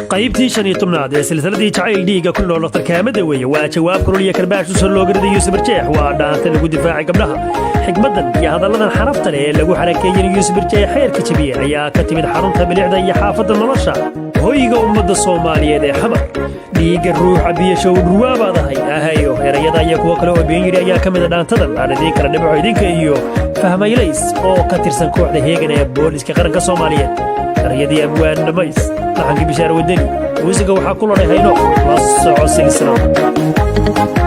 qaybtii 15aad ee silsiladii jacayl dhiiga ku nool tarkaamada weeye waa jawaab kulul iyo karbaash soo loo gariday Yuusuf Barjeex waa dhaanta lagu difaacay gabdhaha xigmadan iyo hadalladan xarafta leh ee lagu xarakeeyay Yuusuf Barjeex xeerka jabiye ayaa ka timid xarunta bilicda iyo xaafadda nolosha hoyga ummadda Soomaaliyeed ee xamar dhiiga ruuxa biyo show ruwaabadahay ahayo erayada iyo kuwa kale oo been yiri ayaa ka mid ah dhaantadan aanadii kala dhibaco idinka iyo fahmaylays oo ka tirsan kooxda heegan ee booliska qaranka Soomaaliyeed erayadii abwaan dhamays waxaan bishaar wadani muusiga waxa ku loo hayno la soco silsilada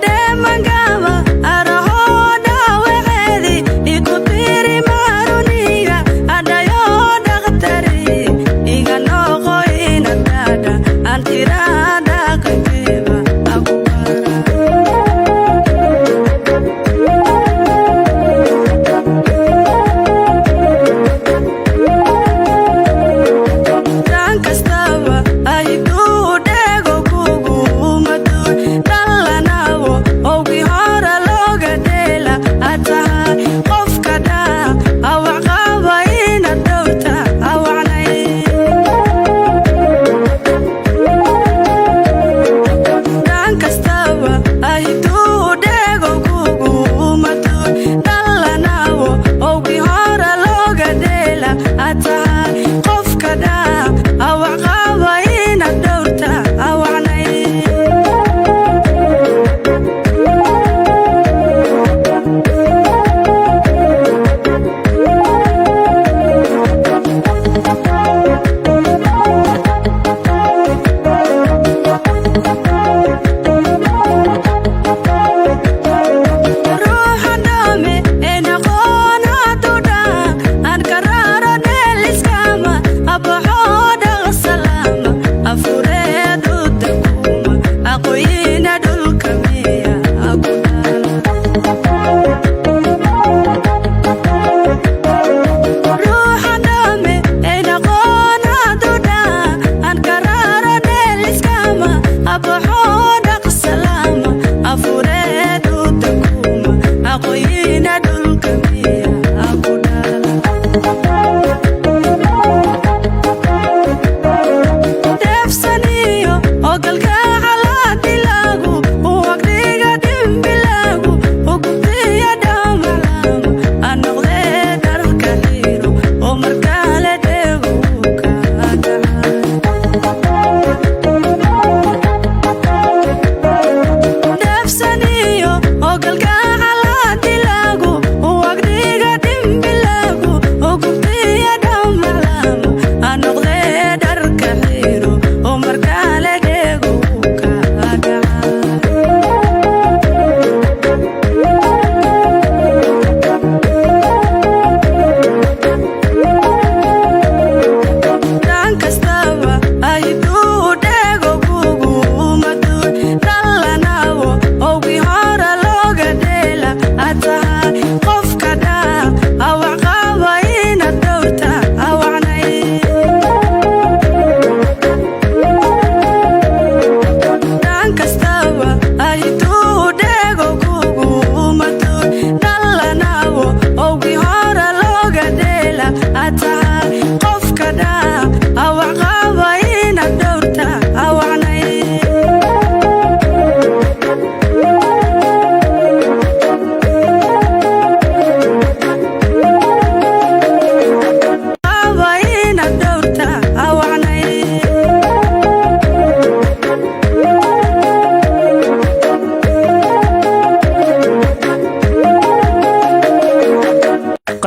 Demangaba araho da wehedi ikutiri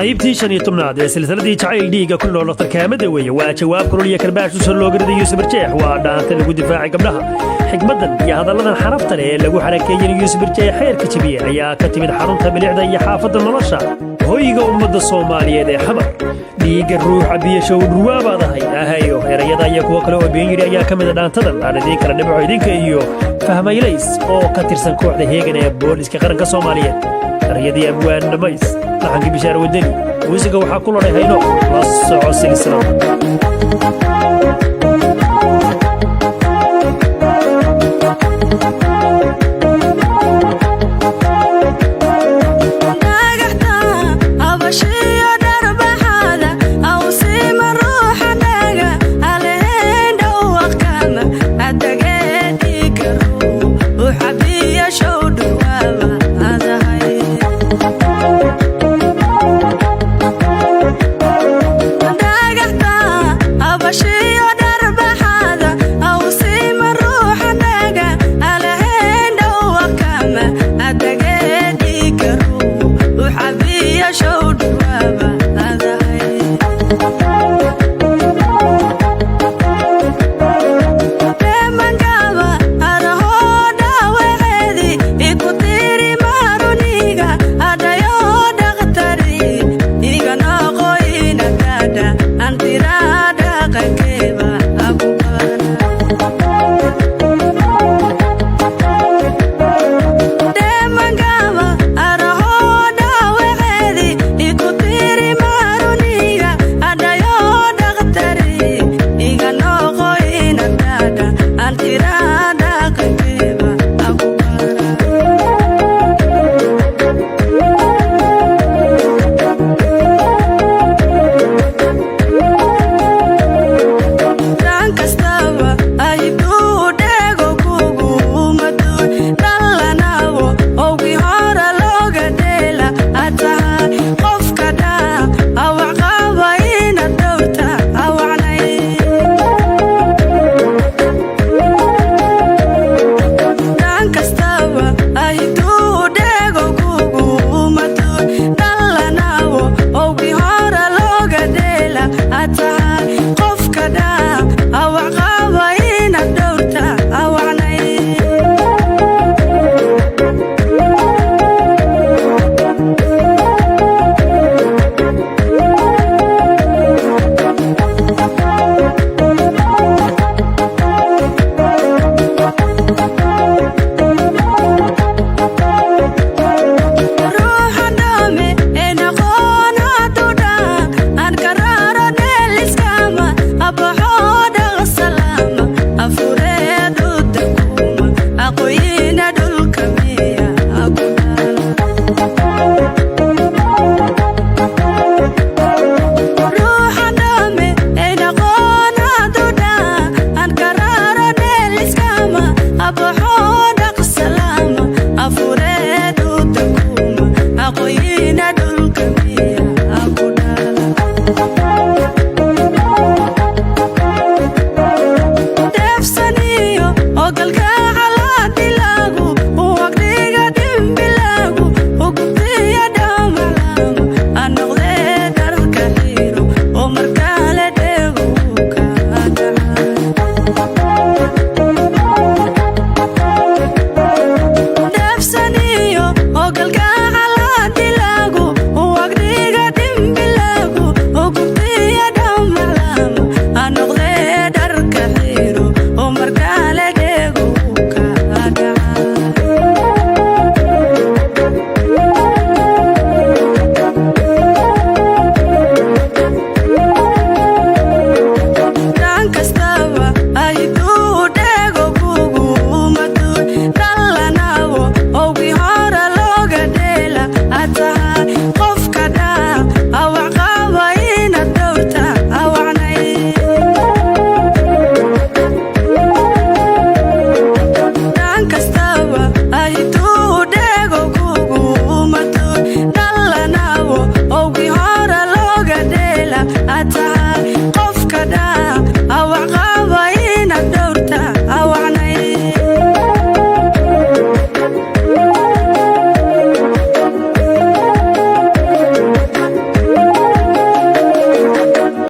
qaybtii 15aad ee silsiladii jacayl dhiiga ku nool dhakhtarkaamada weeye waa jawaab kulul iyo karbaash u soo loogariday Yuusuf Barjeex waa dhaanta lagu difaacay gabdhaha xigmadan iyo hadalladan xarafta leh ee lagu xarakeeyay Yuusuf Barjeex xeerka jabiye ayaa ka timid xarunta bilicda iyo xaafadda nolosha hoyga ummadda Soomaaliyeed ee xabar dhiiga ruuxa biyashow ruwaabaadahay ahayo erayada iyo kuwa kale oo been yiri ayaa ka mid ah dhaantadan aan idin kala dhibaco idinka iyo fahmaylays oo ka tirsan kooxda heegan ee booliska qaranka Soomaaliyeed erayadii abwaan dhamays لحن بشار ودني وزقة وحاكل ريحينو لا الصعو سلسلة